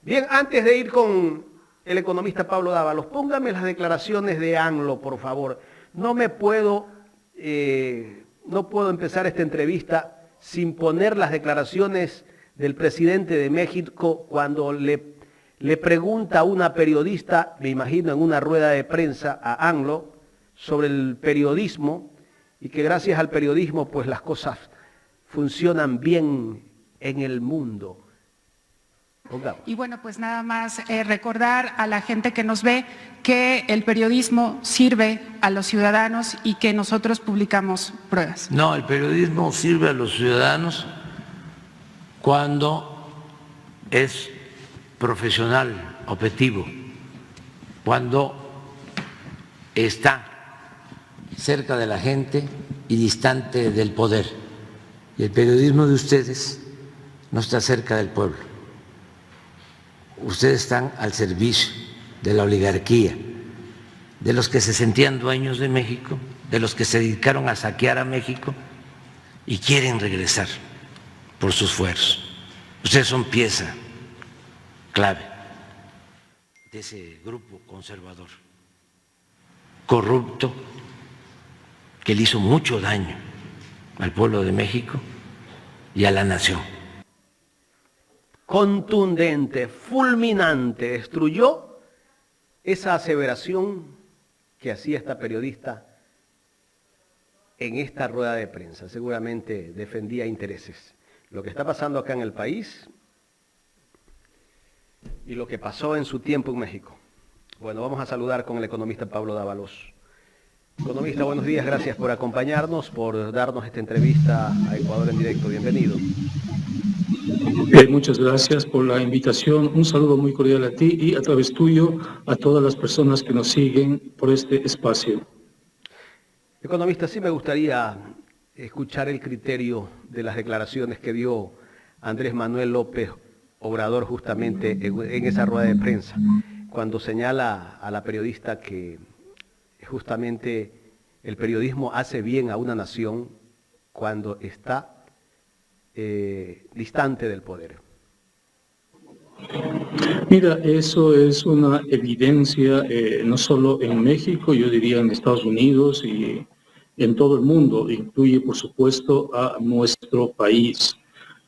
Bien, antes de ir con el economista Pablo Dávalos, póngame las declaraciones de AMLO, por favor. No puedo empezar esta entrevista sin poner las declaraciones del presidente de México cuando le pregunta a una periodista, me imagino en una rueda de prensa, a AMLO, sobre el periodismo, y que gracias al periodismo pues las cosas funcionan bien en el mundo. Pongamos. Y bueno, pues nada más recordar a la gente que nos ve que el periodismo sirve a los ciudadanos y que nosotros publicamos pruebas. No, el periodismo sirve a los ciudadanos cuando es profesional, objetivo, cuando está cerca de la gente y distante del poder. Y el periodismo de ustedes no está cerca del pueblo. Ustedes están al servicio de la oligarquía, de los que se sentían dueños de México, de los que se dedicaron a saquear a México y quieren regresar por sus fuerzos. Ustedes son pieza clave de ese grupo conservador, corrupto, que le hizo mucho daño al pueblo de México y a la nación. Contundente, fulminante, destruyó esa aseveración que hacía esta periodista en esta rueda de prensa. Seguramente defendía intereses. Lo que está pasando acá en el país y lo que pasó en su tiempo en México. Bueno, vamos a saludar con el economista Pablo Dávalos. Economista, buenos días, gracias por acompañarnos, por darnos esta entrevista a Ecuador en directo. Bienvenido. Muchas gracias por la invitación. Un saludo muy cordial a ti y a través tuyo a todas las personas que nos siguen por este espacio. Economista, sí me gustaría escuchar el criterio de las declaraciones que dio Andrés Manuel López Obrador justamente en esa rueda de prensa, cuando señala a la periodista que justamente el periodismo hace bien a una nación cuando está distante del poder. Mira, eso es una evidencia no solo en México, yo diría en Estados Unidos y en todo el mundo, incluye por supuesto a nuestro país.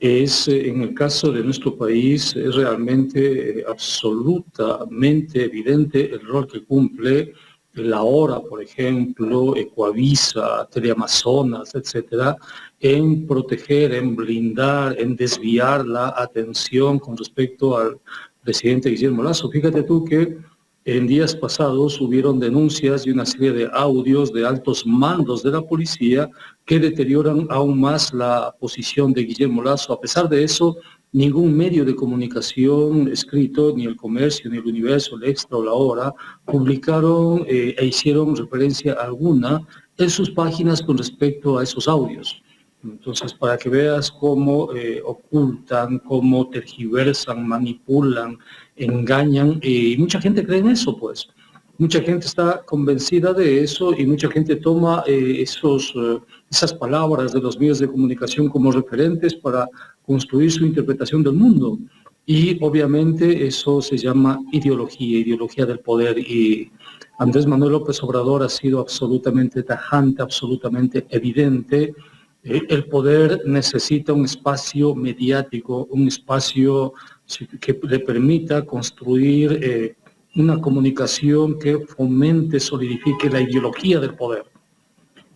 En el caso de nuestro país es realmente absolutamente evidente el rol que cumple la Hora, por ejemplo, Ecuavisa, Teleamazonas, etcétera, en proteger, en blindar, en desviar la atención con respecto al presidente Guillermo Lasso. Fíjate tú que en días pasados hubieron denuncias y una serie de audios de altos mandos de la policía que deterioran aún más la posición de Guillermo Lasso. A pesar de eso, ningún medio de comunicación escrito, ni El Comercio, ni El Universo, El Extra o La Hora, publicaron e hicieron referencia alguna en sus páginas con respecto a esos audios. Entonces, para que veas cómo ocultan, cómo tergiversan, manipulan, engañan, y mucha gente cree en eso, pues. Mucha gente está convencida de eso y mucha gente toma esas palabras de los medios de comunicación como referentes para construir su interpretación del mundo. Y obviamente eso se llama ideología del poder. Y Andrés Manuel López Obrador ha sido absolutamente tajante, absolutamente evidente. El poder necesita un espacio mediático, un espacio que le permita construir una comunicación que fomente, solidifique la ideología del poder.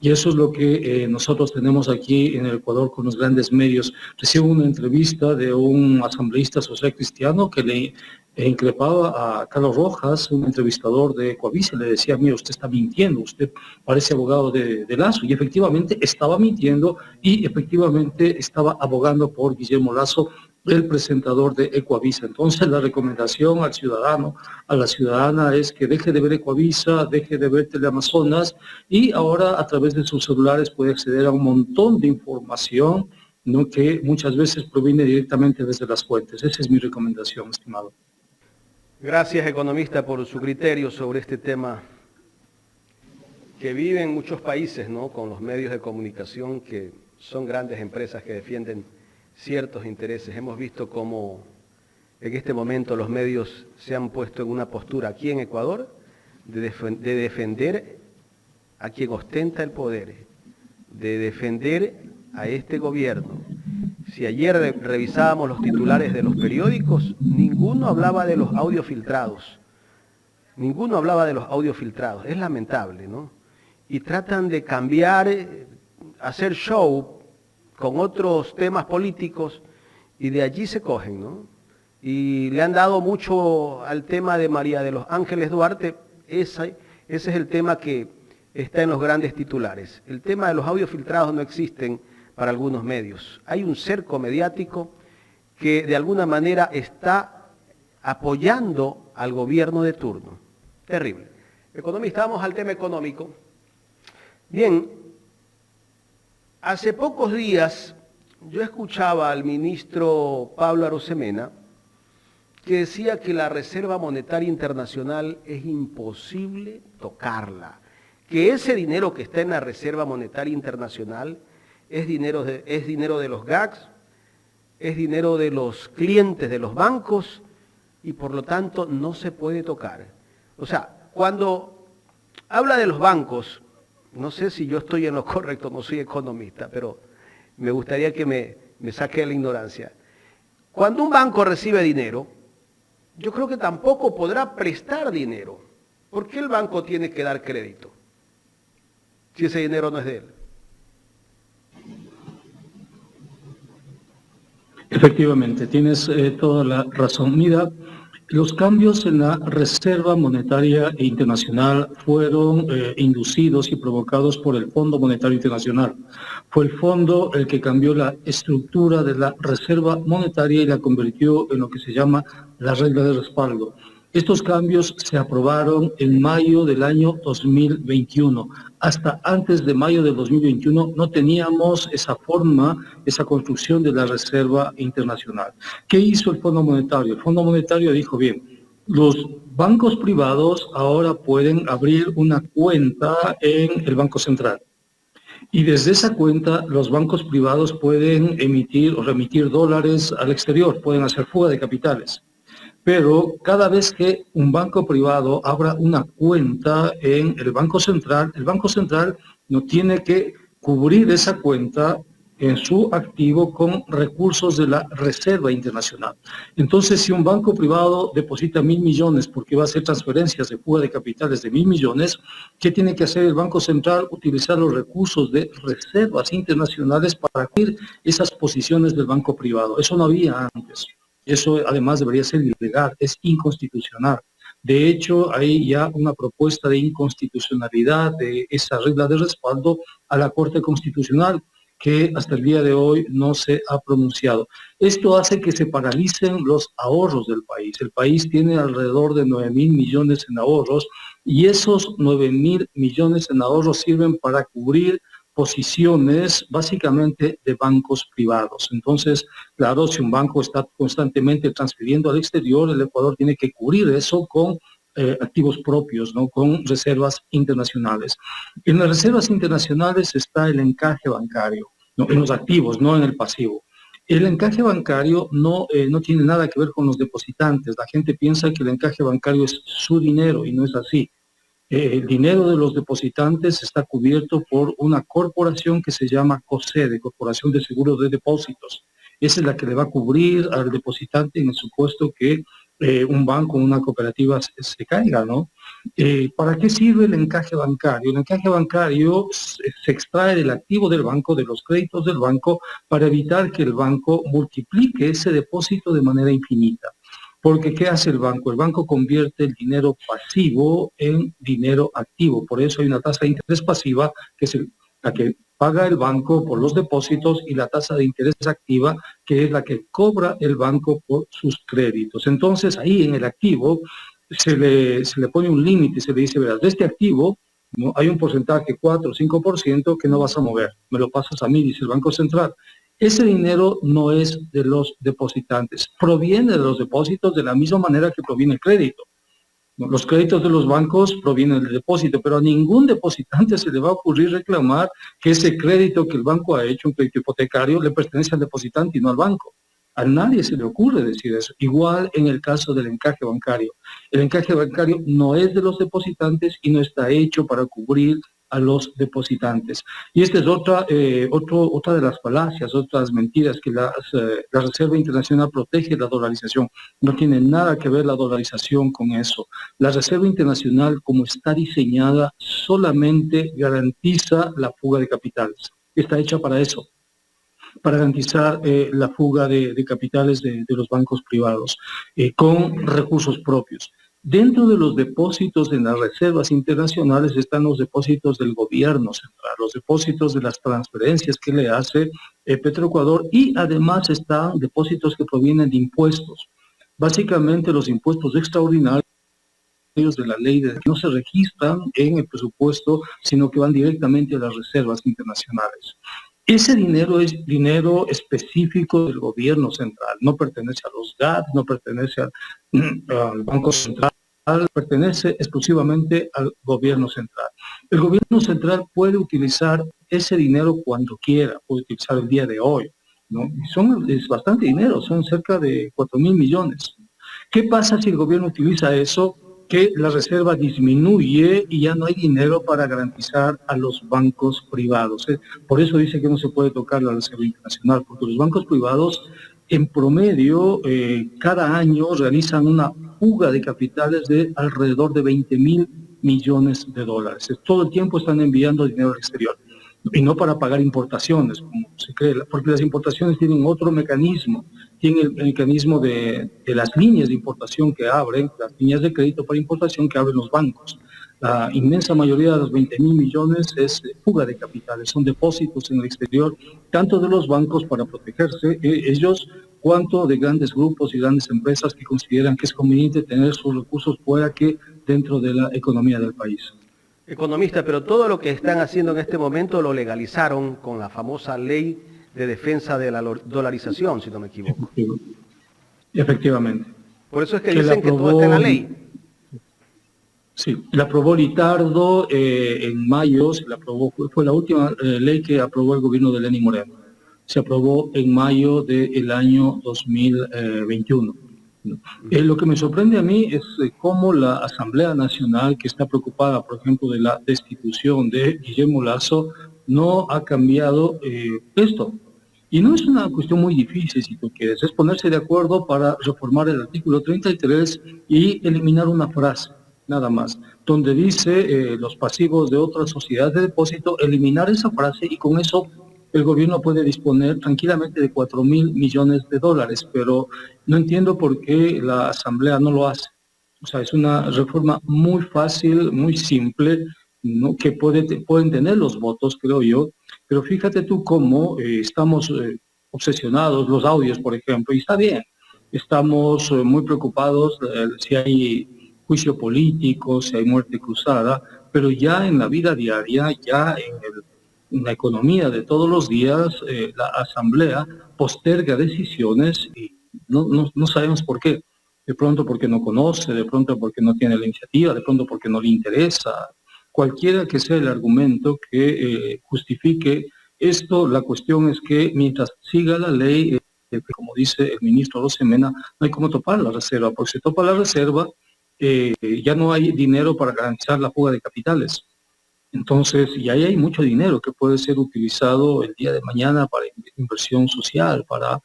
Y eso es lo que nosotros tenemos aquí en el Ecuador con los grandes medios. Recibo una entrevista de un asambleísta social cristiano que le increpaba a Carlos Rojas, un entrevistador de Ecuavisa, le decía: mira, usted está mintiendo, usted parece abogado de Lasso. Y efectivamente estaba mintiendo y efectivamente estaba abogando por Guillermo Lasso, el presentador de Ecuavisa. Entonces la recomendación al ciudadano, a la ciudadana, es que deje de ver Ecuavisa, deje de ver Teleamazonas, y ahora a través de sus celulares puede acceder a un montón de información, ¿no?, que muchas veces proviene directamente desde las fuentes. Esa es mi recomendación, estimado. Gracias, economista, por su criterio sobre este tema que vive en muchos países, ¿no?, con los medios de comunicación que son grandes empresas que defienden ciertos intereses. Hemos visto cómo en este momento los medios se han puesto en una postura aquí en Ecuador de defender a quien ostenta el poder, de defender a este gobierno. Si ayer revisábamos los titulares de los periódicos, ninguno hablaba de los audios filtrados. Ninguno hablaba de los audios filtrados. Es lamentable, ¿no? Y tratan de cambiar, hacer show con otros temas políticos y de allí se cogen, ¿no? Y le han dado mucho al tema de María de los Ángeles Duarte. Ese es el tema que está en los grandes titulares. El tema de los audios filtrados no existen para algunos medios. Hay un cerco mediático que de alguna manera está apoyando al gobierno de turno. Terrible. Economista, vamos al tema económico. Bien, hace pocos días yo escuchaba al ministro Pablo Arosemena que decía que la Reserva Monetaria Internacional es imposible tocarla, que ese dinero que está en la Reserva Monetaria Internacional es dinero de los GACs, es dinero de los clientes de los bancos y por lo tanto no se puede tocar. O sea, cuando habla de los bancos, no sé si yo estoy en lo correcto, no soy economista, pero me gustaría que me saque de la ignorancia. Cuando un banco recibe dinero, yo creo que tampoco podrá prestar dinero. ¿Por qué el banco tiene que dar crédito si ese dinero no es de él? Efectivamente, tienes toda la razón. Mira, los cambios en la Reserva Monetaria Internacional fueron inducidos y provocados por el Fondo Monetario Internacional. Fue el fondo el que cambió la estructura de la Reserva Monetaria y la convirtió en lo que se llama la regla de respaldo. Estos cambios se aprobaron en mayo del año 2021. Hasta antes de mayo del 2021 no teníamos esa forma, esa construcción de la Reserva Internacional. ¿Qué hizo el Fondo Monetario? El Fondo Monetario dijo, bien, los bancos privados ahora pueden abrir una cuenta en el Banco Central. Y desde esa cuenta los bancos privados pueden emitir o remitir dólares al exterior, pueden hacer fuga de capitales. Pero cada vez que un banco privado abra una cuenta en el Banco Central no tiene que cubrir esa cuenta en su activo con recursos de la Reserva Internacional. Entonces, si un banco privado deposita 1.000 millones porque va a hacer transferencias de fuga de capitales de 1.000 millones, ¿qué tiene que hacer el Banco Central? Utilizar los recursos de reservas internacionales para cubrir esas posiciones del banco privado. Eso no había antes. Eso además debería ser ilegal, es inconstitucional. De hecho, hay ya una propuesta de inconstitucionalidad de esa regla de respaldo a la Corte Constitucional, que hasta el día de hoy no se ha pronunciado. Esto hace que se paralicen los ahorros del país. El país tiene alrededor de 9.000 millones en ahorros y esos 9.000 millones en ahorros sirven para cubrir posiciones básicamente de bancos privados. Entonces, claro, si un banco está constantemente transfiriendo al exterior, el Ecuador tiene que cubrir eso con activos propios, ¿no? Con reservas internacionales. En las reservas internacionales está el encaje bancario, ¿no? En los activos, no en el pasivo. El encaje bancario no tiene nada que ver con los depositantes. La gente piensa que el encaje bancario es su dinero y no es así. El dinero de los depositantes está cubierto por una corporación que se llama COSEDE, Corporación de Seguros de Depósitos. Esa es la que le va a cubrir al depositante en el supuesto que un banco o una cooperativa se caiga, ¿no? ¿Para qué sirve el encaje bancario? El encaje bancario se extrae del activo del banco, de los créditos del banco, para evitar que el banco multiplique ese depósito de manera infinita. Porque ¿qué hace el banco? El banco convierte el dinero pasivo en dinero activo. Por eso hay una tasa de interés pasiva, que es la que paga el banco por los depósitos, y la tasa de interés activa, que es la que cobra el banco por sus créditos. Entonces, ahí en el activo se le pone un límite, se le dice, verás, de este activo, ¿no? Hay un porcentaje, 4 o 5%, que no vas a mover. Me lo pasas a mí, dice el Banco Central. Ese dinero no es de los depositantes, proviene de los depósitos de la misma manera que proviene el crédito. Los créditos de los bancos provienen del depósito, pero a ningún depositante se le va a ocurrir reclamar que ese crédito que el banco ha hecho, un crédito hipotecario, le pertenece al depositante y no al banco. A nadie se le ocurre decir eso. Igual en el caso del encaje bancario. El encaje bancario no es de los depositantes y no está hecho para cubrir a los depositantes. Y esta es otra de las falacias, otras mentiras, que la Reserva Internacional protege la dolarización. No tiene nada que ver la dolarización con eso. La Reserva Internacional, como está diseñada, solamente garantiza la fuga de capitales. Está hecha para eso, para garantizar la fuga de capitales de los bancos privados con recursos propios. Dentro de los depósitos en las reservas internacionales están los depósitos del gobierno central, los depósitos de las transferencias que le hace Petroecuador, y además están depósitos que provienen de impuestos. Básicamente los impuestos extraordinarios de la ley no se registran en el presupuesto, sino que van directamente a las reservas internacionales. Ese dinero es dinero específico del gobierno central, no pertenece a los GAT, no pertenece al Banco Central, pertenece exclusivamente al gobierno central. El gobierno central puede utilizar ese dinero cuando quiera, puede utilizar el día de hoy, ¿no? Es bastante dinero, son cerca de 4.000 millones. ¿Qué pasa si el gobierno utiliza eso? Que la reserva disminuye y ya no hay dinero para garantizar a los bancos privados. Por eso dice que no se puede tocar la Reserva Internacional, porque los bancos privados en promedio cada año realizan una fuga de capitales de alrededor de 20.000 millones de dólares. Todo el tiempo están enviando dinero al exterior. Y no para pagar importaciones, como se cree, porque las importaciones tienen otro mecanismo, tienen el mecanismo de las líneas de importación que abren, las líneas de crédito para importación que abren los bancos. La inmensa mayoría de los 20.000 millones es fuga de capitales, son depósitos en el exterior, tanto de los bancos para protegerse ellos, cuanto de grandes grupos y grandes empresas que consideran que es conveniente tener sus recursos fuera que dentro de la economía del país. Economista, pero todo lo que están haciendo en este momento lo legalizaron con la famosa ley de defensa de la dolarización, si no me equivoco. Efectivamente. Por eso es que dicen que todo está en la ley. Sí, la aprobó Litardo en mayo, fue la última ley que aprobó el gobierno de Lenín Moreno. Se aprobó en mayo del año 2021. Lo que me sorprende a mí es cómo la Asamblea Nacional, que está preocupada, por ejemplo, de la destitución de Guillermo Lasso, no ha cambiado esto. Y no es una cuestión muy difícil, si tú quieres, es ponerse de acuerdo para reformar el artículo 33 y eliminar una frase, nada más, donde dice los pasivos de otras sociedades de depósito, eliminar esa frase, y con eso el gobierno puede disponer tranquilamente de 4.000 millones de dólares, pero no entiendo por qué la Asamblea no lo hace. O sea, es una reforma muy fácil, muy simple, ¿no? Que pueden tener los votos, creo yo, pero fíjate tú cómo estamos obsesionados, los audios, por ejemplo, y está bien, estamos muy preocupados si hay juicio político, si hay muerte cruzada, pero ya en la vida diaria, ya en la economía de todos los días, la Asamblea posterga decisiones y no sabemos por qué. De pronto porque no conoce, de pronto porque no tiene la iniciativa, de pronto porque no le interesa. Cualquiera que sea el argumento que justifique esto, la cuestión es que mientras siga la ley, como dice el ministro Rosemena, no hay cómo topar la reserva, porque si topa la reserva, ya no hay dinero para garantizar la fuga de capitales. Entonces, y ahí hay mucho dinero que puede ser utilizado el día de mañana para inversión social, para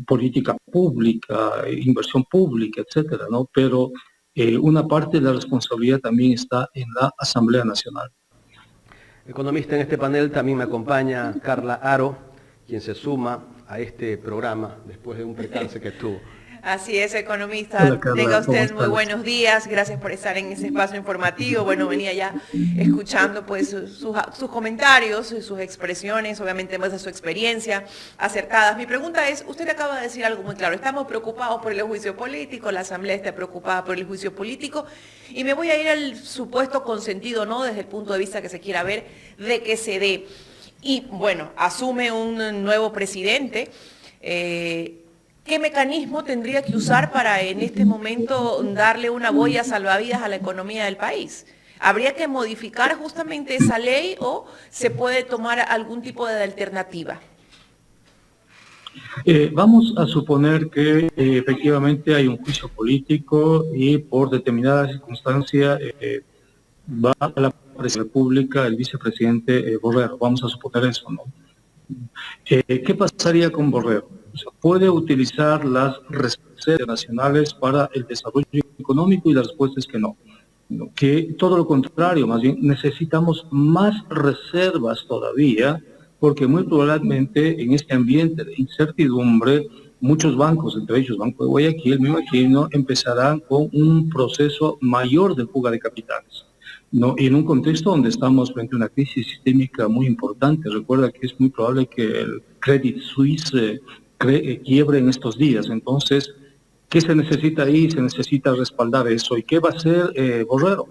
política pública, inversión pública, etcétera, ¿no? Pero una parte de la responsabilidad también está en la Asamblea Nacional. Economista, en este panel también me acompaña Carla Aro, quien se suma a este programa después de un percance que tuvo. Así es, economista. Hola, Carla, tenga usted ¿cómo muy estás? buenos días. Gracias por estar en ese espacio informativo. Bueno, venía ya escuchando pues sus comentarios, sus expresiones, obviamente más de su experiencia acertadas. Mi pregunta es, usted acaba de decir algo muy claro. Estamos preocupados por el juicio político, la Asamblea está preocupada por el juicio político, y me voy a ir al supuesto consentido, ¿no? Desde el punto de vista que se quiera ver, de que se dé. Y bueno, asume un nuevo presidente. ¿Qué mecanismo tendría que usar para en este momento darle una boya salvavidas a la economía del país? ¿Habría que modificar justamente esa ley o se puede tomar algún tipo de alternativa? Vamos a suponer que efectivamente hay un juicio político y por determinada circunstancia va a la presidencia de la República el vicepresidente Borrero. Vamos a suponer eso, ¿no? ¿Qué pasaría con Borrero? O sea, puede utilizar las reservas nacionales para el desarrollo económico, y la respuesta es que no. Que todo lo contrario, más bien necesitamos más reservas todavía, porque muy probablemente en este ambiente de incertidumbre, muchos bancos, entre ellos Banco de Guayaquil, me imagino, empezarán con un proceso mayor de fuga de capitales, ¿no? Y en un contexto donde estamos frente a una crisis sistémica muy importante. Recuerda que es muy probable que el Credit Suisse quiebre en estos días. Entonces, ¿qué se necesita ahí? Se necesita respaldar eso. ¿Y qué va a hacer Borrero?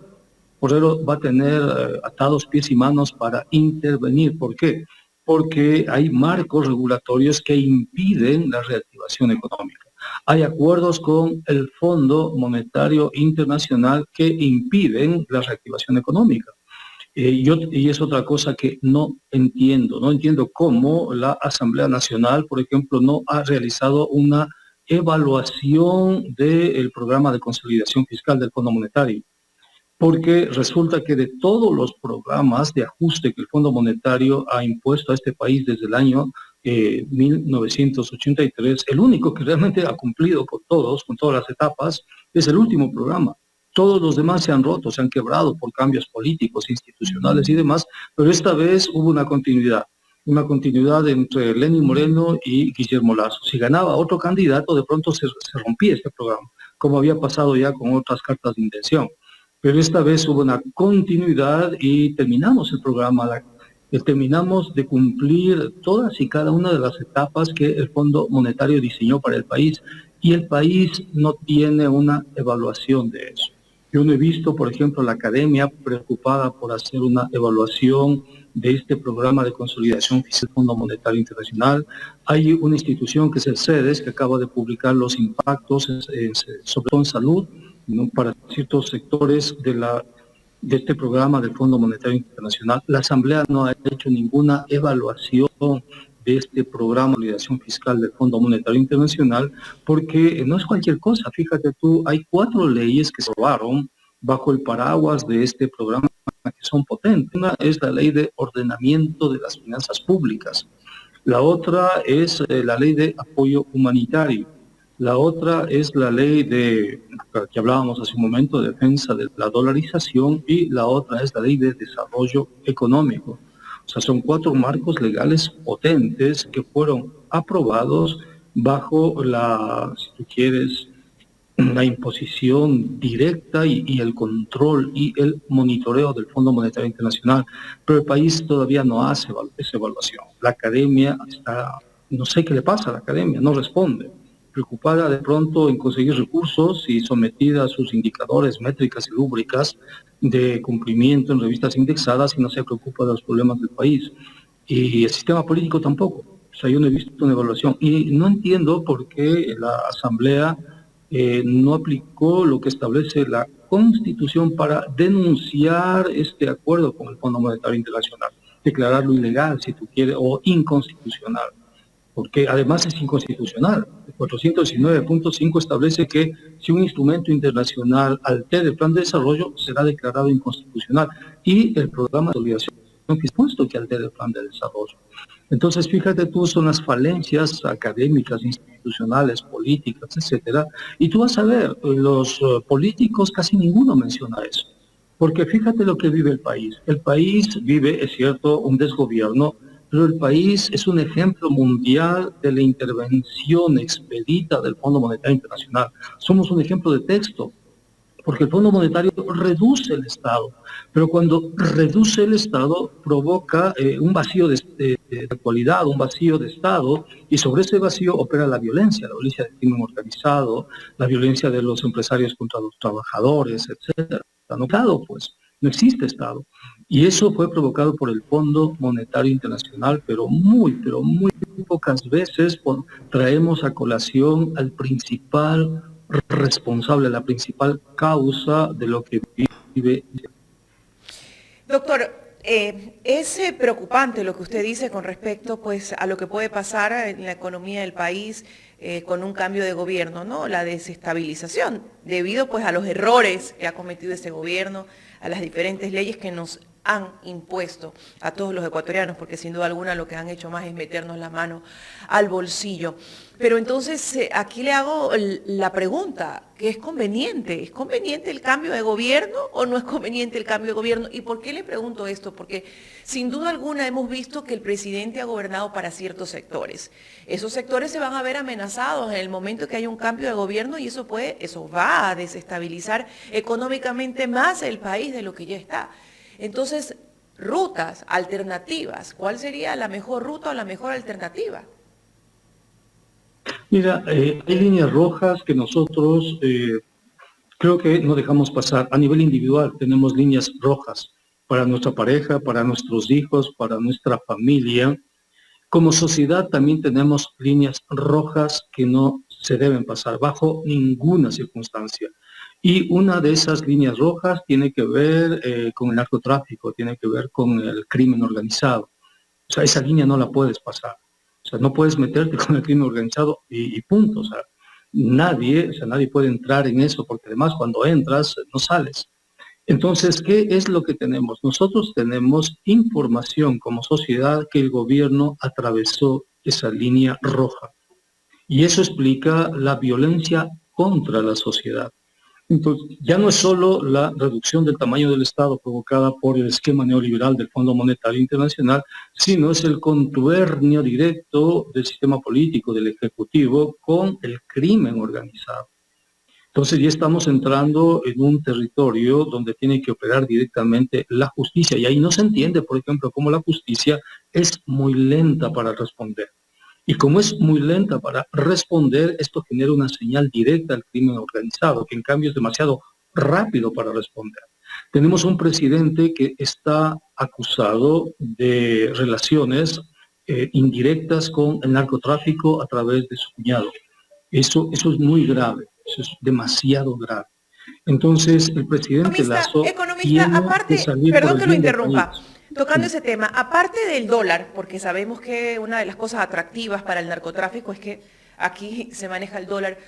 Borrero va a tener atados pies y manos para intervenir. ¿Por qué? Porque hay marcos regulatorios que impiden la reactivación económica. Hay acuerdos con el Fondo Monetario Internacional que impiden la reactivación económica. Y es otra cosa que no entiendo. No entiendo cómo la Asamblea Nacional, por ejemplo, no ha realizado una evaluación del programa de consolidación fiscal del Fondo Monetario. Porque resulta que de todos los programas de ajuste que el Fondo Monetario ha impuesto a este país desde el año 1983, el único que realmente ha cumplido con todas las etapas, es el último programa. Todos los demás se han roto, se han quebrado por cambios políticos, institucionales y demás, pero esta vez hubo una continuidad entre Lenín Moreno y Guillermo Lasso. Si ganaba otro candidato, de pronto se rompía este programa, como había pasado ya con otras cartas de intención. Pero esta vez hubo una continuidad y terminamos el programa, terminamos de cumplir todas y cada una de las etapas que el Fondo Monetario diseñó para el país, y el país no tiene una evaluación de eso. Yo no he visto, por ejemplo, la academia preocupada por hacer una evaluación de este programa de consolidación fiscal del Fondo Monetario Internacional. Hay una institución que es el CEDES, que acaba de publicar los impactos sobre todo en salud, ¿no?, para ciertos sectores de este programa del Fondo Monetario Internacional. La Asamblea no ha hecho ninguna evaluación de este programa de consolidación fiscal del Fondo Monetario Internacional, porque no es cualquier cosa. Fíjate tú, hay 4 leyes que se aprobaron bajo el paraguas de este programa que son potentes. Una es la Ley de Ordenamiento de las Finanzas Públicas. La otra es la Ley de Apoyo Humanitario. La otra es la ley que hablábamos hace un momento, de defensa de la dolarización, y la otra es la ley de desarrollo económico. O sea, son 4 marcos legales potentes que fueron aprobados bajo si tú quieres, la imposición directa y el control y el monitoreo del Fondo Monetario Internacional. Pero el país todavía no hace esa evaluación. La academia no sé qué le pasa a la academia, no responde. Preocupada de pronto en conseguir recursos y sometida a sus indicadores, métricas y rúbricas de cumplimiento en revistas indexadas, y no se preocupa de los problemas del país. Y el sistema político tampoco. O sea, yo no he visto una evaluación. Y no entiendo por qué la Asamblea no aplicó lo que establece la Constitución para denunciar este acuerdo con el Fondo Monetario Internacional, declararlo ilegal, si tú quieres, o inconstitucional. Porque además es inconstitucional. El 419.5 establece que si un instrumento internacional altera el plan de desarrollo, será declarado inconstitucional. Y el programa de consolidación es puesto que altera el plan de desarrollo. Entonces, fíjate tú, son las falencias académicas, institucionales, políticas, etcétera. Y tú vas a ver, los políticos casi ninguno menciona eso. Porque fíjate lo que vive el país. El país vive, es cierto, un desgobierno, pero el país es un ejemplo mundial de la intervención expedita del Fondo Monetario Internacional. Somos un ejemplo de texto, porque el Fondo Monetario reduce el Estado, pero cuando reduce el Estado provoca un vacío de cualidad, un vacío de Estado, y sobre ese vacío opera la violencia del crimen organizado, la violencia de los empresarios contra los trabajadores, etcétera. No existe Estado. Y eso fue provocado por el Fondo Monetario Internacional, pero muy pocas veces traemos a colación al principal responsable, la principal causa de lo que vive. Doctor, Es preocupante lo que usted dice con respecto pues, a lo que puede pasar en la economía del país con un cambio de gobierno, ¿no? La desestabilización, debido pues, a los errores que ha cometido ese gobierno, a las diferentes leyes que nos han impuesto a todos los ecuatorianos, porque sin duda alguna lo que han hecho más es meternos la mano al bolsillo. Pero entonces aquí le hago la pregunta, ¿qué es conveniente? ¿Es conveniente el cambio de gobierno o no es conveniente el cambio de gobierno? ¿Y por qué le pregunto esto? Porque sin duda alguna hemos visto que el presidente ha gobernado para ciertos sectores. Esos sectores se van a ver amenazados en el momento que haya un cambio de gobierno y eso va a desestabilizar económicamente más el país de lo que ya está. Entonces, rutas, alternativas, ¿cuál sería la mejor ruta o la mejor alternativa? Mira, hay líneas rojas que nosotros creo que no dejamos pasar. A nivel individual tenemos líneas rojas para nuestra pareja, para nuestros hijos, para nuestra familia. Como sociedad también tenemos líneas rojas que no se deben pasar bajo ninguna circunstancia. Y una de esas líneas rojas tiene que ver con el narcotráfico, tiene que ver con el crimen organizado. O sea, esa línea no la puedes pasar. O sea, no puedes meterte con el crimen organizado y punto. O sea, nadie puede entrar en eso, porque además cuando entras no sales. Entonces, ¿qué es lo que tenemos? Nosotros tenemos información como sociedad que el gobierno atravesó esa línea roja. Y eso explica la violencia contra la sociedad. Entonces, ya no es solo la reducción del tamaño del Estado provocada por el esquema neoliberal del Fondo Monetario Internacional, sino es el contubernio directo del sistema político, del Ejecutivo, con el crimen organizado. Entonces ya estamos entrando en un territorio donde tiene que operar directamente la justicia, y ahí no se entiende, por ejemplo, cómo la justicia es muy lenta para responder. Y como es muy lenta para responder, esto genera una señal directa al crimen organizado, que en cambio es demasiado rápido para responder. Tenemos un presidente que está acusado de relaciones indirectas con el narcotráfico a través de su cuñado. Eso es muy grave, eso es demasiado grave. Entonces, el presidente Lasso Economista, aparte, perdón que lo interrumpa, tocando Sí. ese tema, aparte del dólar, porque sabemos que una de las cosas atractivas para el narcotráfico es que aquí se maneja el dólar,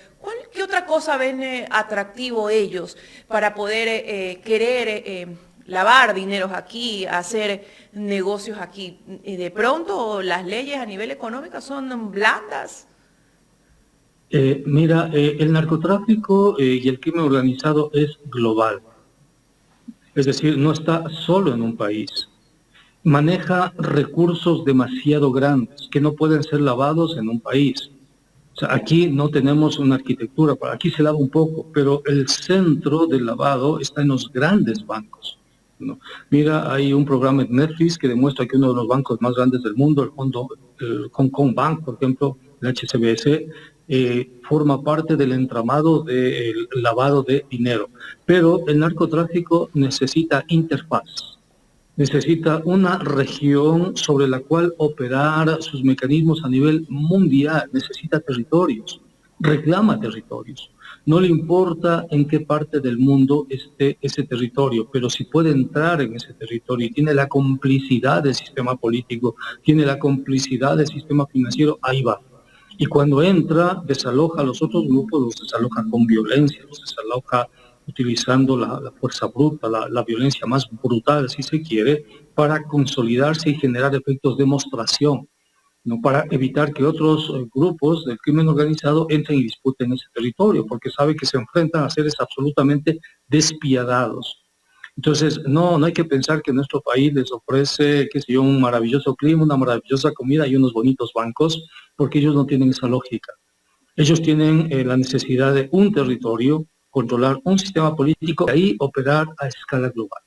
¿qué otra cosa ven atractivo ellos para poder querer lavar dineros aquí, hacer negocios aquí? De pronto las leyes a nivel económico son blandas. Mira, el narcotráfico y el crimen organizado es global. Es decir, no está solo en un país. Maneja recursos demasiado grandes que no pueden ser lavados en un país. O sea, aquí no tenemos una arquitectura, aquí se lava un poco, pero el centro del lavado está en los grandes bancos, ¿no? Mira, hay un programa en Netflix que demuestra que uno de los bancos más grandes del mundo, el Hong Kong Bank, por ejemplo, el HSBC, forma parte del entramado del lavado de dinero. Pero el narcotráfico necesita interfaz. Necesita una región sobre la cual operar sus mecanismos a nivel mundial. Necesita territorios, reclama territorios. No le importa en qué parte del mundo esté ese territorio, pero si puede entrar en ese territorio y tiene la complicidad del sistema político, tiene la complicidad del sistema financiero, ahí va. Y cuando entra, desaloja a los otros grupos, los desaloja con violencia, los desaloja utilizando la fuerza bruta, la violencia más brutal, si se quiere, para consolidarse y generar efectos de demostración, ¿no? Para evitar que otros grupos del crimen organizado entren y disputen ese territorio, porque sabe que se enfrentan a seres absolutamente despiadados. Entonces, no hay que pensar que nuestro país les ofrece, qué sé yo, un maravilloso clima, una maravillosa comida y unos bonitos bancos, porque ellos no tienen esa lógica. Ellos tienen la necesidad de un territorio, controlar un sistema político y ahí operar a escala global.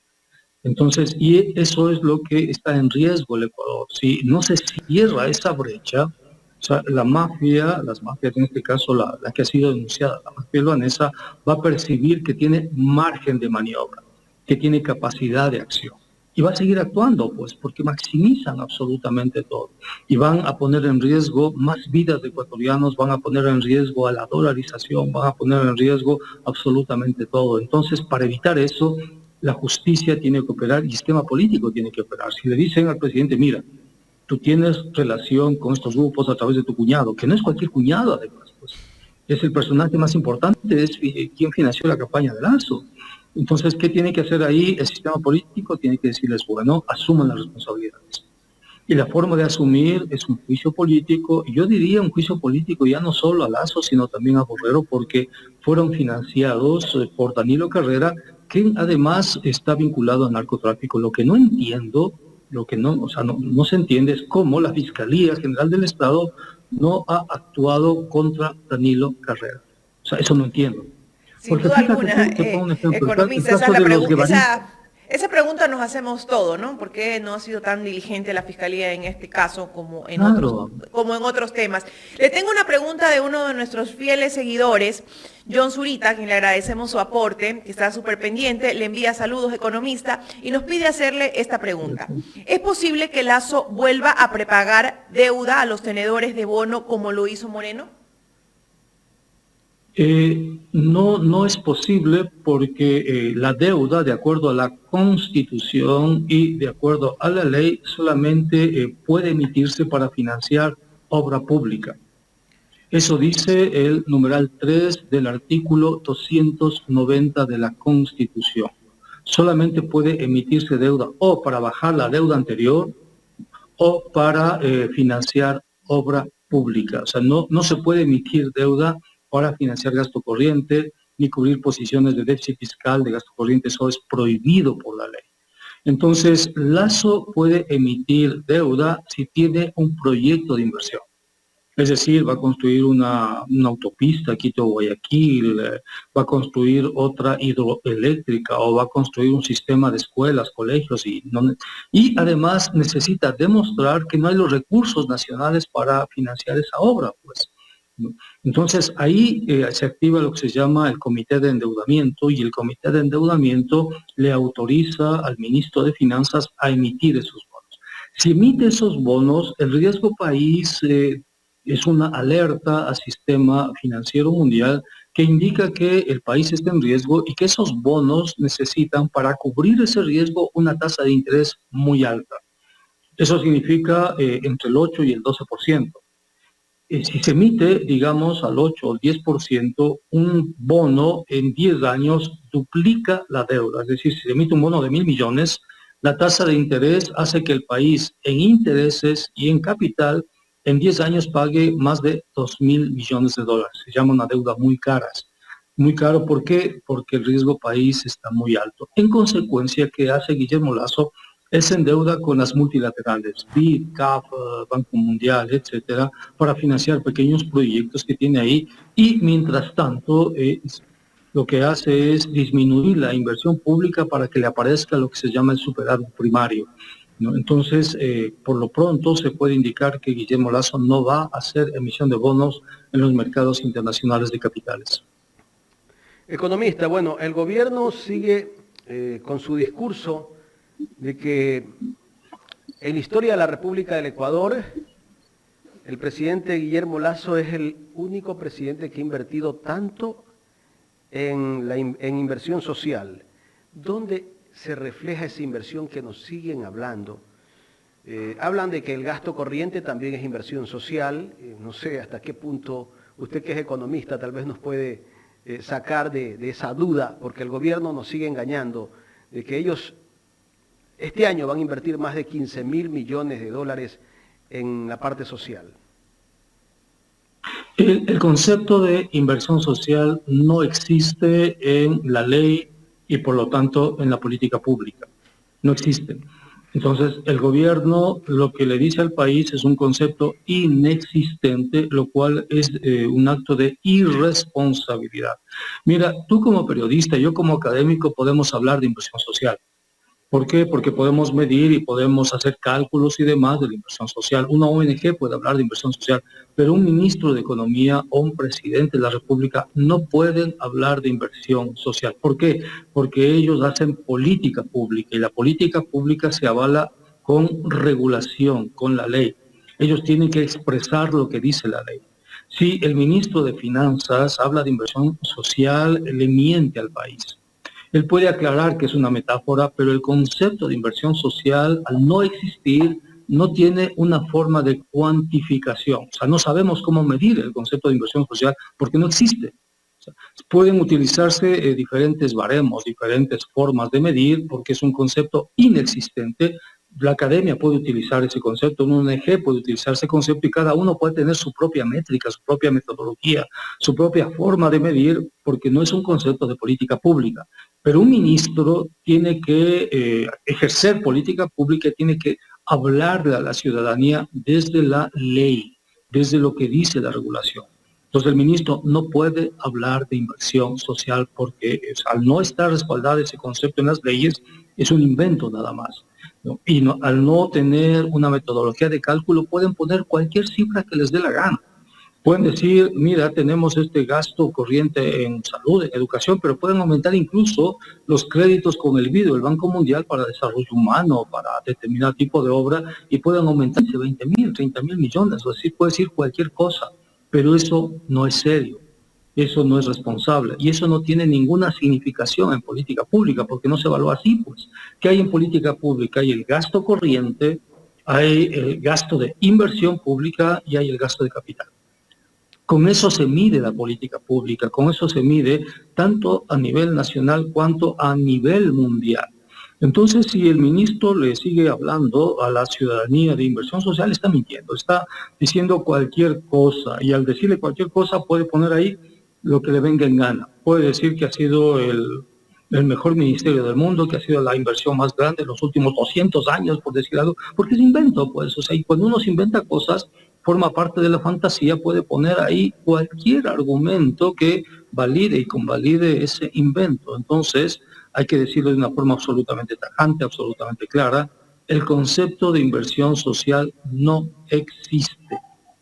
Entonces, y eso es lo que está en riesgo el Ecuador. Si no se cierra esa brecha, o sea, las mafias, en este caso la que ha sido denunciada, la mafia peruanesa, va a percibir que tiene margen de maniobra, que tiene capacidad de acción. Y va a seguir actuando, pues, porque maximizan absolutamente todo. Y van a poner en riesgo más vidas de ecuatorianos, van a poner en riesgo a la dolarización, van a poner en riesgo absolutamente todo. Entonces, para evitar eso, la justicia tiene que operar y el sistema político tiene que operar. Si le dicen al presidente, mira, tú tienes relación con estos grupos a través de tu cuñado, que no es cualquier cuñado además, pues, es el personaje más importante, es quien financió la campaña de Lazo. Entonces, ¿qué tiene que hacer ahí el sistema político? Tiene que decirles, bueno, asuman las responsabilidades. Y la forma de asumir es un juicio político, y yo diría un juicio político ya no solo a Lazo, sino también a Borrero, porque fueron financiados por Danilo Carrera, quien además está vinculado al narcotráfico. Lo que no entiendo, no se entiende es cómo la Fiscalía General del Estado no ha actuado contra Danilo Carrera. O sea, eso no entiendo. Sin duda alguna, economista, esa pregunta nos hacemos todos, ¿no? ¿Por qué no ha sido tan diligente la Fiscalía en este caso como en otros temas? Le tengo una pregunta de uno de nuestros fieles seguidores, John Zurita, a quien le agradecemos su aporte, que está súper pendiente, le envía saludos, economista, y nos pide hacerle esta pregunta. ¿Es posible que Lazo vuelva a prepagar deuda a los tenedores de bono como lo hizo Moreno? No es posible porque la deuda, de acuerdo a la Constitución y de acuerdo a la ley, solamente puede emitirse para financiar obra pública. Eso dice el numeral 3 del artículo 290 de la Constitución. Solamente puede emitirse deuda o para bajar la deuda anterior o para financiar obra pública. O sea, no se puede emitir deuda para financiar gasto corriente, ni cubrir posiciones de déficit fiscal de gasto corriente, eso es prohibido por la ley. Entonces, Lazo puede emitir deuda si tiene un proyecto de inversión. Es decir, va a construir una autopista Quito-Guayaquil, va a construir otra hidroeléctrica o va a construir un sistema de escuelas, colegios y además necesita demostrar que no hay los recursos nacionales para financiar esa obra, pues. Entonces ahí se activa lo que se llama el comité de endeudamiento y el comité de endeudamiento le autoriza al ministro de Finanzas a emitir esos bonos. Si emite esos bonos, el riesgo país es una alerta al sistema financiero mundial que indica que el país está en riesgo y que esos bonos necesitan para cubrir ese riesgo una tasa de interés muy alta. Eso significa entre el 8 y el 12%. Si se emite, digamos, al 8 o 10%, un bono en 10 años duplica la deuda. Es decir, si se emite un bono de 1.000 millones, la tasa de interés hace que el país en intereses y en capital en 10 años pague más de 2.000 millones de dólares. Se llama una deuda muy cara. Muy caro, ¿por qué? Porque el riesgo país está muy alto. En consecuencia, ¿qué hace Guillermo Lazo? Él se endeuda con las multilaterales, BID, CAF, Banco Mundial, etcétera, para financiar pequeños proyectos que tiene ahí y mientras tanto lo que hace es disminuir la inversión pública para que le aparezca lo que se llama el superávit primario, ¿no? Entonces, por lo pronto se puede indicar que Guillermo Lazo no va a hacer emisión de bonos en los mercados internacionales de capitales. Economista, bueno, el gobierno sigue con su discurso de que en la historia de la República del Ecuador, el presidente Guillermo Lazo es el único presidente que ha invertido tanto en inversión social. ¿Dónde se refleja esa inversión que nos siguen hablando? Hablan de que el gasto corriente también es inversión social. No sé hasta qué punto usted, que es economista, tal vez nos puede sacar de esa duda, porque el gobierno nos sigue engañando de que ellos este año van a invertir más de 15.000 millones de dólares en la parte social. El concepto de inversión social no existe en la ley y por lo tanto en la política pública. No existe. Entonces el gobierno lo que le dice al país es un concepto inexistente, lo cual es un acto de irresponsabilidad. Mira, tú como periodista, yo como académico podemos hablar de inversión social. ¿Por qué? Porque podemos medir y podemos hacer cálculos y demás de la inversión social. Una ONG puede hablar de inversión social, pero un ministro de Economía o un presidente de la República no pueden hablar de inversión social. ¿Por qué? Porque ellos hacen política pública y la política pública se avala con regulación, con la ley. Ellos tienen que expresar lo que dice la ley. Si el ministro de Finanzas habla de inversión social, le miente al país. Él puede aclarar que es una metáfora, pero el concepto de inversión social, al no existir, no tiene una forma de cuantificación. O sea, no sabemos cómo medir el concepto de inversión social porque no existe. O sea, pueden utilizarse diferentes baremos, diferentes formas de medir, porque es un concepto inexistente. La academia puede utilizar ese concepto, un ONG puede utilizar ese concepto y cada uno puede tener su propia métrica, su propia metodología, su propia forma de medir, porque no es un concepto de política pública. Pero un ministro tiene que ejercer política pública, tiene que hablarle a la ciudadanía desde la ley, desde lo que dice la regulación. Entonces el ministro no puede hablar de inversión social porque al no estar respaldado ese concepto en las leyes, es un invento nada más, ¿no? Y al no tener una metodología de cálculo, pueden poner cualquier cifra que les dé la gana. Pueden decir, mira, tenemos este gasto corriente en salud, en educación, pero pueden aumentar incluso los créditos con el BID, el Banco Mundial para Desarrollo Humano, para determinado tipo de obra, y pueden aumentar 20.000, 30.000 millones, o decir, puede decir cualquier cosa, pero eso no es serio, eso no es responsable, y eso no tiene ninguna significación en política pública, porque no se evalúa así, pues. ¿Qué hay en política pública? Hay el gasto corriente, hay el gasto de inversión pública y hay el gasto de capital. Con eso se mide la política pública, con eso se mide tanto a nivel nacional cuanto a nivel mundial. Entonces, si el ministro le sigue hablando a la ciudadanía de inversión social, está mintiendo, está diciendo cualquier cosa, y al decirle cualquier cosa puede poner ahí lo que le venga en gana. Puede decir que ha sido el mejor ministerio del mundo, que ha sido la inversión más grande en los últimos 200 años, por decir algo, porque es invento, pues. O sea, y cuando uno se inventa cosas, forma parte de la fantasía, puede poner ahí cualquier argumento que valide y convalide ese invento. Entonces, hay que decirlo de una forma absolutamente tajante, absolutamente clara, el concepto de inversión social no existe.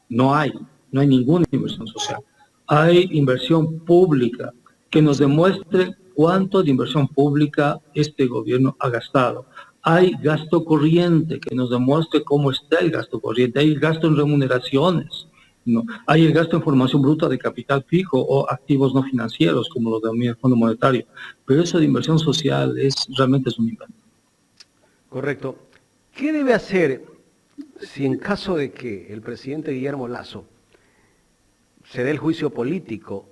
No hay ninguna inversión social. Hay inversión pública que nos demuestre cuánto de inversión pública este gobierno ha gastado. Hay gasto corriente que nos demuestre cómo está el gasto corriente. Hay gasto en remuneraciones, ¿no? Hay el gasto en formación bruta de capital fijo o activos no financieros, como lo denomina el Fondo Monetario. Pero eso de inversión social realmente es un invento. Correcto. ¿Qué debe hacer si en caso de que el presidente Guillermo Lasso se dé el juicio político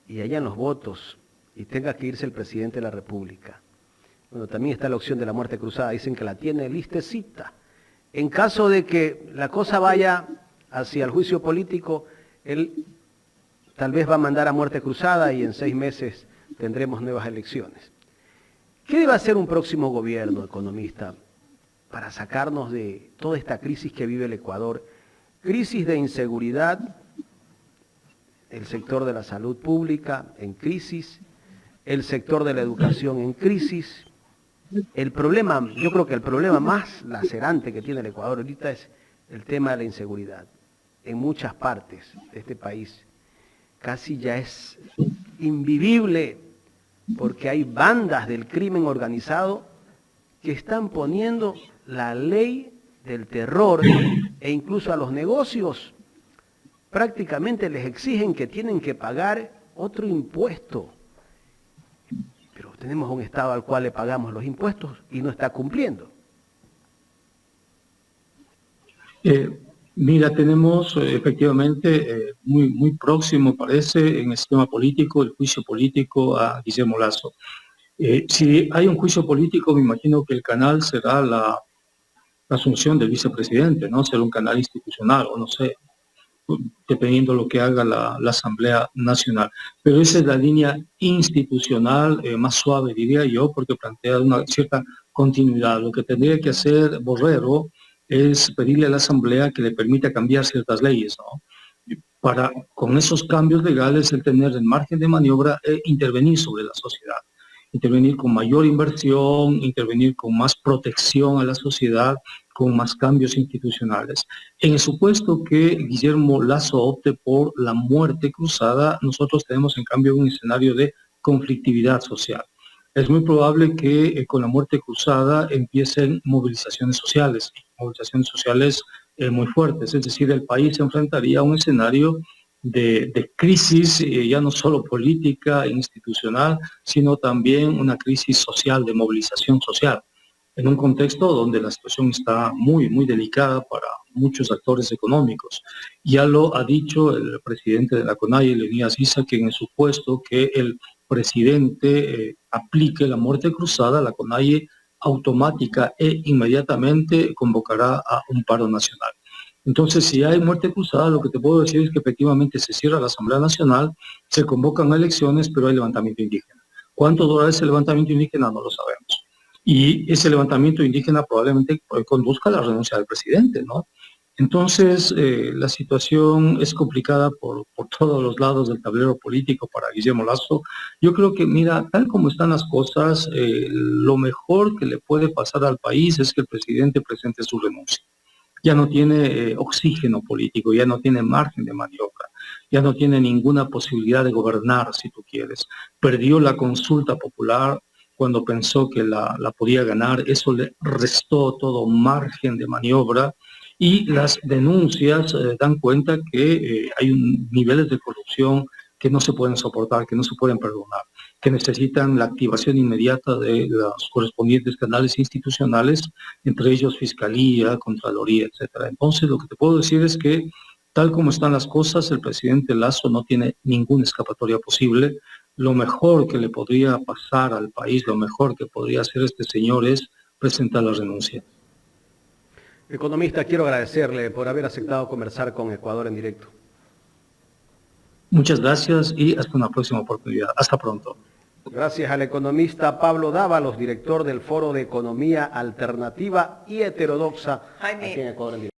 y hayan los votos y tenga que irse el presidente de la República? Bueno, también está la opción de la muerte cruzada, dicen que la tiene listecita. En caso de que la cosa vaya hacia el juicio político, él tal vez va a mandar a muerte cruzada y en 6 meses tendremos nuevas elecciones. ¿Qué debe hacer un próximo gobierno, economista, para sacarnos de toda esta crisis que vive el Ecuador? Crisis de inseguridad, el sector de la salud pública en crisis, el sector de la educación en crisis. El problema, yo creo que el problema más lacerante que tiene el Ecuador ahorita es el tema de la inseguridad. En muchas partes de este país casi ya es invivible porque hay bandas del crimen organizado que están poniendo la ley del terror e incluso a los negocios prácticamente les exigen que tienen que pagar otro impuesto. Pero tenemos un Estado al cual le pagamos los impuestos y no está cumpliendo. Mira, tenemos efectivamente muy próximo, parece, en el sistema político, el juicio político a Guillermo Lasso. Si hay un juicio político, me imagino que el canal será la asunción del vicepresidente, ¿no? Será un canal institucional, o no sé, dependiendo de lo que haga la Asamblea Nacional. Pero esa es la línea institucional más suave, diría yo, porque plantea una cierta continuidad. Lo que tendría que hacer Borrero es pedirle a la Asamblea que le permita cambiar ciertas leyes, ¿no? Para, con esos cambios legales, el tener el margen de maniobra e intervenir sobre la sociedad. Intervenir con mayor inversión, intervenir con más protección a la sociedad, con más cambios institucionales. En el supuesto que Guillermo Lasso opte por la muerte cruzada, nosotros tenemos en cambio un escenario de conflictividad social. Es muy probable que con la muerte cruzada empiecen movilizaciones sociales muy fuertes, es decir, el país se enfrentaría a un escenario de crisis, ya no solo política e institucional, sino también una crisis social, de movilización social, en un contexto donde la situación está muy, muy delicada para muchos actores económicos. Ya lo ha dicho el presidente de la CONAIE, Leonidas Issa, que en el supuesto que el presidente aplique la muerte cruzada, la CONAIE automática e inmediatamente convocará a un paro nacional. Entonces, si hay muerte cruzada, lo que te puedo decir es que efectivamente se cierra la Asamblea Nacional, se convocan elecciones, pero hay levantamiento indígena. ¿Cuánto durará ese levantamiento indígena? No lo sabemos. Y ese levantamiento indígena probablemente conduzca a la renuncia del presidente, ¿no? Entonces, la situación es complicada por todos los lados del tablero político para Guillermo Lasso. Yo creo que, mira, tal como están las cosas, lo mejor que le puede pasar al país es que el presidente presente su renuncia. Ya no tiene oxígeno político, ya no tiene margen de maniobra, ya no tiene ninguna posibilidad de gobernar, si tú quieres. Perdió la consulta popular cuando pensó que la podía ganar, eso le restó todo margen de maniobra, y las denuncias dan cuenta que hay niveles de corrupción que no se pueden soportar, que no se pueden perdonar, que necesitan la activación inmediata de los correspondientes canales institucionales, entre ellos Fiscalía, Contraloría, etc. Entonces, lo que te puedo decir es que, tal como están las cosas, el presidente Lasso no tiene ninguna escapatoria posible. Lo mejor que le podría pasar al país, lo mejor que podría hacer este señor es presentar la renuncia. Economista, quiero agradecerle por haber aceptado conversar con Ecuador en directo. Muchas gracias y hasta una próxima oportunidad. Hasta pronto. Gracias al economista Pablo Dávalos, director del Foro de Economía Alternativa y Heterodoxa aquí en Ecuador en directo.